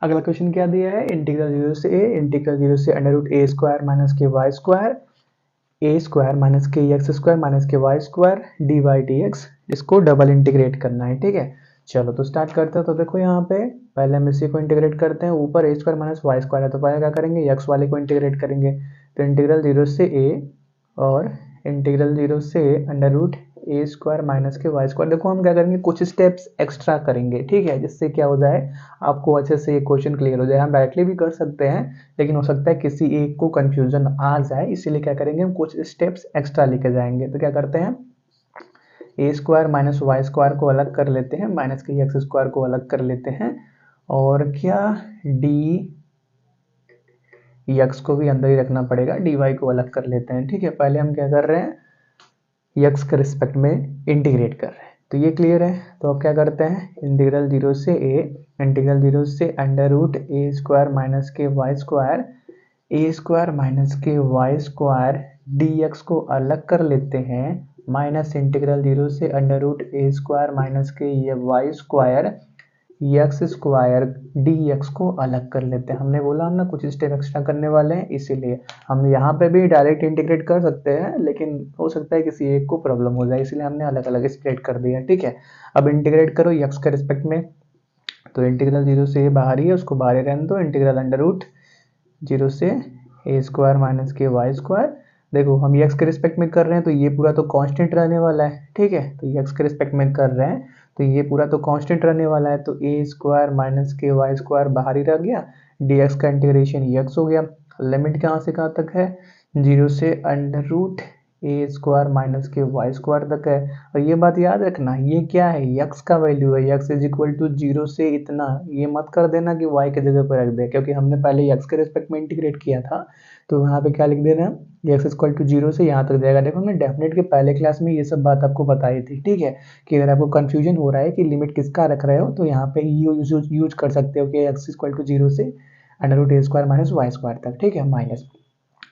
अगला क्वेश्चन क्या दिया है, इंटीग्रल जीरो से under root a square minus k y square a square minus k x square minus k y square d y d x, इसको double integrate करना है। ठीक है, चलो तो स्टार्ट करते हैं। तो देखो यहाँ पे पहले हम इसी को इंटीग्रेट करते हैं, ऊपर ए स्क्वायर माइनस वाई स्क्वायर है तो पहले क्या करेंगे, एक्स वाले को इंटीग्रेट करेंगे। तो इंटीग्रल जीरो से ए और इंटीग्रल जीरो से under root a square minus k y square. देखो हम क्या करेंगे, कुछ स्टेप्स एक्स्ट्रा करेंगे। ठीक है, जिससे क्या हो जाए, आपको अच्छे से ये क्वेश्चन क्लियर हो जाए। हम डायरेक्टली भी कर सकते हैं, लेकिन हो सकता है किसी एक को कंफ्यूजन आ जाए, इसीलिए क्या करेंगे, हम कुछ स्टेप्स एक्स्ट्रा लेके जाएंगे। तो क्या करते हैं, ए स्क्वायर माइनस वाई स्क्वायर को अलग कर लेते हैं, माइनस के एक्स स्क्वायर को अलग कर लेते हैं, और क्या डी एक्स को भी अंदर ही रखना पड़ेगा, डी वाई को अलग कर लेते हैं। ठीक है, पहले हम क्या कर रहे हैं, एक्स के रिस्पेक्ट में इंटीग्रेट कर रहे हैं। तो ये क्लियर है। तो अब क्या करते हैं, इंटीग्रल जीरो से ए, इंटीग्रल जीरो से under root a square minus k y square, a square minus k y square d x को अलग कर लेते हैं, माइनस इंटीग्रल जीरो से under root a square minus k ये y square x square d x को अलग कर लेते हैं। हमने बोला हम ना कुछ स्टेप एक्स्ट्रा करने वाले हैं, इसीलिए हम यहाँ पे भी डायरेक्ट इंटीग्रेट कर सकते हैं, लेकिन हो सकता है किसी एक को प्रॉब्लम हो जाए, इसलिए हमने अलग अलग स्प्लिट कर दिया। ठीक है, अब इंटीग्रेट करो एक्स के रिस्पेक्ट में। तो इंटीग्रल जीरो से ये बाहर ही है, उसको बाहर ही रहने दो। इंटीग्रल अंडर रूट जीरो से ए square minus k y square. देखो हम एक्स के रिस्पेक्ट में कर रहे हैं तो ये पूरा तो कांस्टेंट रहने वाला है। ठीक है, तो एक्स के रिस्पेक्ट में कर रहे हैं तो ये पूरा तो कांस्टेंट रहने वाला है। तो ए square minus k y square बाहर ही रह गया, डी एक्स का इंटीग्रेशन एक्स हो गया। लिमिट कहाँ से कहाँ तक है, जीरो से under root a square minus k y square तक है। और ये बात याद रखना, ये क्या है, एक्स का वैल्यू है, x is equal to zero से इतना। ये मत कर देना कि वाई की जगह पर रख दे, क्योंकि हमने पहले एक्स के रिस्पेक्ट में इंटीग्रेट किया था। तो यहाँ पे क्या लिख देना, एक्स इक्वल टू जीरो से यहाँ तक जाएगा। देखो हमने डेफिनेट के पहले क्लास में ये सब बात आपको बताई थी। ठीक है, कि अगर आपको कंफ्यूजन हो रहा है कि लिमिट किसका रख रहे हो, तो यहाँ पे यूज कर सकते हो कि एक्स इक्वल टू जीरो से under root a square minus Y square तक। ठीक है, माइनस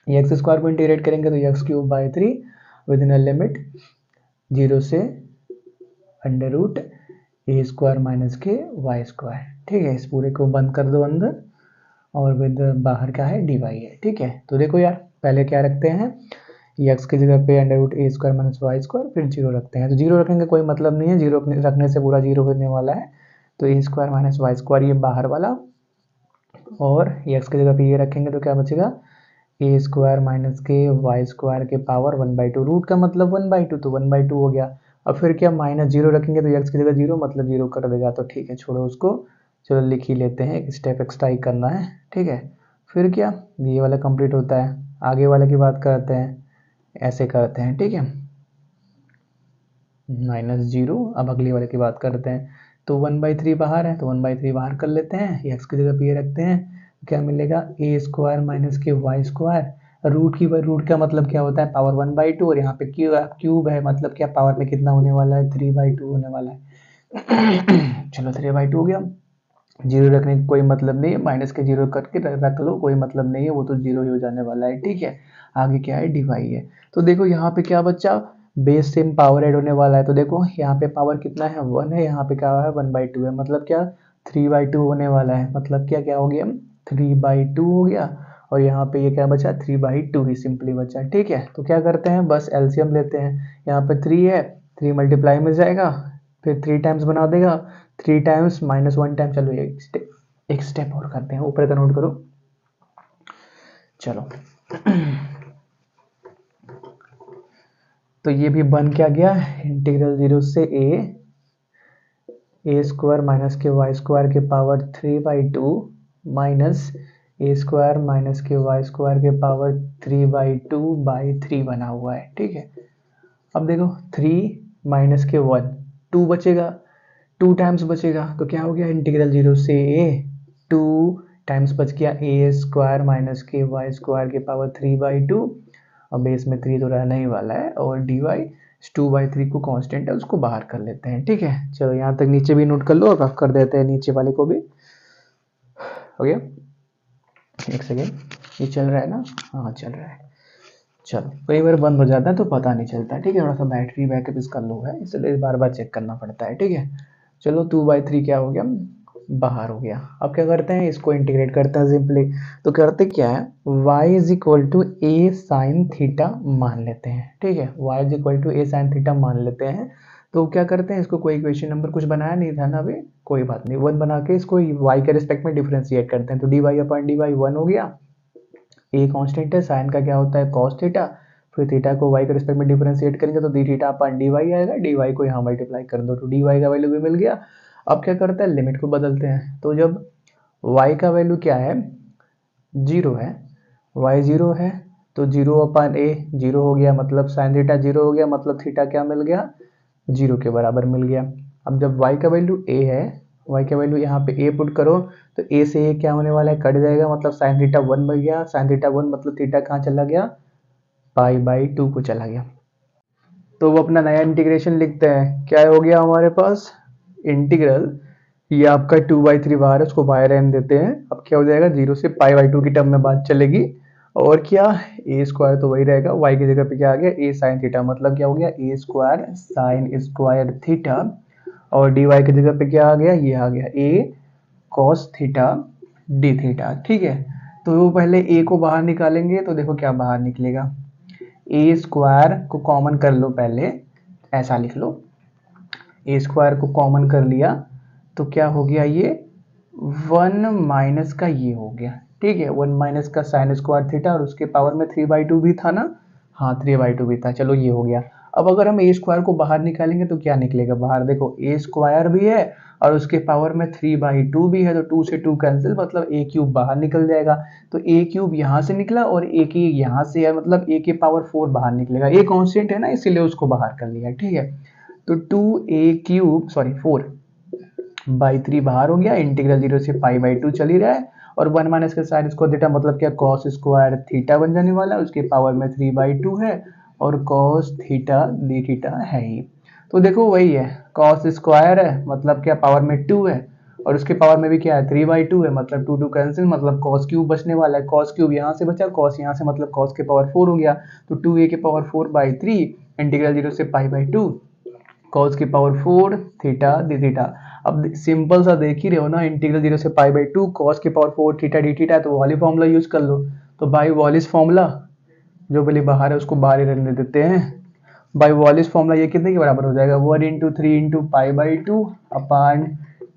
एक्स स्क्वायर को इंटीग्रेट करेंगे तो x cube by 3 with in a limit zero से under root a square minus k y square. ठीक है, इस पूरे को बंद कर दो अंदर, और विद बाहर क्या है, डी वाई है। ठीक है, तो देखो यार पहले क्या रखते हैं, एक्स की जगह पे under root a square minus Y square, फिर जीरो रखते हैं। तो जीरो रखने का कोई मतलब नहीं है, जीरो रखने से पूरा जीरो होने वाला है। तो ए स्क्वायर माइनस वाई स्क्वायर ये बाहर वाला, और एक्स की जगह पे ये रखेंगे तो क्या बचेगा, ए square minus k y square के पावर 1/2। रूट का मतलब 1/2, तो 1/2 हो गया। अब फिर क्या, माइनस जीरो रखेंगे तो एक्स की जगह जीरो मतलब जीरो कर देगा। तो ठीक है, छोड़ो उसको, चलो लिख ही लेते हैं, एक स्टेप एक्स्ट्रा ही करना है। ठीक है, फिर क्या, ये वाला कंप्लीट होता है, आगे वाले की बात करते हैं, ऐसे करते हैं। ठीक है, माइनस जीरो, अब अगली वाले की बात करते हैं। तो 1/3 बाहर है, तो 1/3 बाहर कर लेते हैं, एक्स की जगह पे ये रखते हैं, क्या मिलेगा, ए square minus k y square. Root का मतलब क्या होता है, पावर 1/2, और यहाँ पे क्यूब है, मतलब क्या पावर में कितना होने वाला है, 3/2 होने वाला है। चलो 3/2 हो गया। जीरो रखने का कोई मतलब नहीं है, माइनस के जीरो करके रख लो, कोई मतलब नहीं है, वो तो जीरो ही हो जाने वाला है। ठीक है, आगे क्या है, डिवाई है। तो देखो यहाँ पे क्या बच्चा, बेस सेम पावर ऐड होने वाला है। तो देखो यहाँ पे पावर कितना है, 1 है, यहाँ पे क्या है, 1/2 है, मतलब क्या 3/2 होने वाला है। मतलब क्या क्या हो गया, 3/2 हो गया, और यहाँ पे ये क्या बचा, 3/2 ही सिंपली बचा। ठीक है, तो क्या करते हैं, बस एलसीएम लेते हैं। यहाँ पे 3 है, 3 मल्टीप्लाई में जाएगा, फिर 3 टाइम्स बना देगा, 3 टाइम्स माइनस 1 टाइम। चलो एक स्टेप और करते हैं, ऊपर का नोट करो। चलो तो ये भी बन क्या गया, इंटीग्रल जीरो से ए square minus k y square के पावर 3/2 माइनस ए square minus k y square के पावर 3/2/3 बना हुआ है। ठीक है, अब देखो 3 माइनस के 1, 2 बचेगा, 2 टाइम्स बचेगा, तो क्या हो गया, इंटीग्रल जीरो से ए, 2 टाइम्स बच गया ए square minus k y square के पावर 3/2, और बेस में 3 तो रहना ही वाला है, और डी वाई 2/3 को कांस्टेंट है, उसको बाहर कर लेते हैं। ठीक है, चलो यहाँ तक नीचे भी नोट कर लो, अब कर देते हैं नीचे वाले को भी। हो गया, एक सेकेंड, ये चल रहा है ना, हाँ चल रहा है। चलो, कई बार बंद हो जाता है तो पता नहीं चलता। ठीक है, थोड़ा सा बैटरी बैकअप इसका लो है, इसलिए बार बार चेक करना पड़ता है। ठीक है, चलो 2/3 क्या हो गया, बाहर हो गया। अब क्या करते हैं, इसको इंटीग्रेट करते हैं सिंपली। तो करते क्या है, y is equal to a sine theta मान लेते हैं, ठीक है, y is equal to a sine theta मान लेते हैं। तो क्या करते हैं, इसको कोई इक्वेशन नंबर कुछ बनाया नहीं था ना अभी, कोई बात नहीं, वन बना के इसको y के रिस्पेक्ट में डिफरेंशिएट करते हैं। तो d y upon d y one हो गया, ए कांस्टेंट है, साइन का क्या होता है कॉस थीटा, फिर थीटा को y के रिस्पेक्ट में डिफरेंशिएट करेंगे तो d theta upon d y आएगा, डी वाई को यहाँ मल्टीप्लाई कर दो तो डी वाई का वैल्यू भी मिल गया। अब क्या करते हैं, लिमिट को बदलते हैं। तो जब y का वैल्यू क्या है, जीरो है, y जीरो है, तो जीरो अपॉन ए जीरो हो गया, मतलब साइन थीटा जीरो हो गया, मतलब थीटा क्या मिल गया, जीरो के बराबर मिल गया। अब जब y का वैल्यू a है, y का वैल्यू यहाँ पे a पुट करो, तो a से a क्या होने वाला है, कट जाएगा, मतलब साइन थीटा वन बन गया, साइन थीटा वन मतलब थीटा कहाँ चला गया, पाई बाई टू को चला गया। तो वो अपना नया इंटीग्रेशन लिखते हैं, क्या हो गया हमारे पास, इंटीग्रल, ये आपका 2/3 बाहर है, उसको बाहर रहने देते हैं। अब क्या हो जाएगा, जीरो से पाई बाई टू की टर्म में बात चलेगी, और क्या, ए स्क्वायर तो वही रहेगा, वाई की जगह पे क्या आ गया, ए साइन थीटा, मतलब क्या हो गया, ए स्क्वायर साइन स्क्वायर थीटा, और डी वाई की जगह पे क्या आ गया, ये आ गया ए कॉस थीटा डी थीटा, ठीक है। तो वो पहले ए को बाहर निकालेंगे, तो देखो क्या बाहर निकलेगा, ए स्क्वायर को कॉमन कर लो पहले, ऐसा लिख लो, ए स्क्वायर को कॉमन कर लिया तो क्या हो गया, ये वन माइनस का ये हो गया, ठीक है, वन माइनस का साइन स्क्वायर थीटा, और उसके पावर में 3/2 भी था ना, हाँ 3/2 भी था, चलो ये हो गया। अब अगर हम ए स्क्वायर को बाहर निकालेंगे तो क्या निकलेगा बाहर, देखो ए स्क्वायर भी है और उसके पावर में 3/2 भी है, तो 2 से 2 कैंसिल, मतलब ए क्यूब बाहर निकल जाएगा। तो ए क्यूब यहाँ से निकला और ए की यहाँ से है, मतलब ए के पावर 4 बाहर निकलेगा, ए कांस्टेंट है ना इसीलिए उसको बाहर कर लिया, ठीक है। तो 2a क्यूब सॉरी 4/3 बाहर हो गया, इंटीग्रल 0 से पाई बाई टू चल ही रहा है, और 1 माइनस का साइन स्क्वायर थीटा मतलब क्या, कॉस स्क्वायर थीटा बन जाने वाला है, उसके पावर में 3/2 है, और कॉस थीटा डी थीटा है ही। तो देखो वही है, कॉस स्क्वायर है मतलब क्या, पावर में 2 है, और उसके पावर में भी क्या है 3/2 है, मतलब 2 2 कैंसिल, मतलब कॉस क्यूब बचने वाला है, कॉस क्यूब यहाँ से बचा, कॉस यहाँ से, मतलब कॉस के पावर 4 हो गया, तो 2a के पावर 4/3 इंटीग्रल 0 से पाई बाई टू कॉस की पावर 4 थीटा डी थीटा। अब सिंपल सा देख ही रहे हो ना, इंटीग्रल 0 से पाई बाई टू कॉस की पावर 4 थीटा डी थीटा, तो वाली फॉर्मूला यूज कर लो। तो बाई वॉलिस फॉर्मूला, जो पहले बाहर है उसको बाहर ही रहने देते हैं, बाई वॉलिस फॉर्मूला ये कितने के बराबर हो जाएगा, 1/3 पाई बाई टू अपान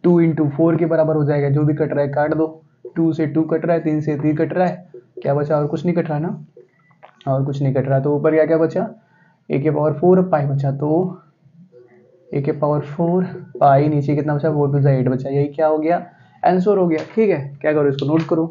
2/4 के बराबर हो जाएगा, जो भी कट रहा है काट दो, 2 से 2 कट रहा है, 3 से 3 कट रहा है, क्या बचा, और कुछ नहीं कट रहा ना, और कुछ नहीं कट रहा, तो ऊपर क्या क्या बचा, ए के पावर 4 पाई बचा, तो ए के पावर 4 पाई, नीचे कितना बचा, 4 2 8 बचा, यही क्या हो गया, आंसर हो गया, ठीक है। क्या करो, इसको नोट करो।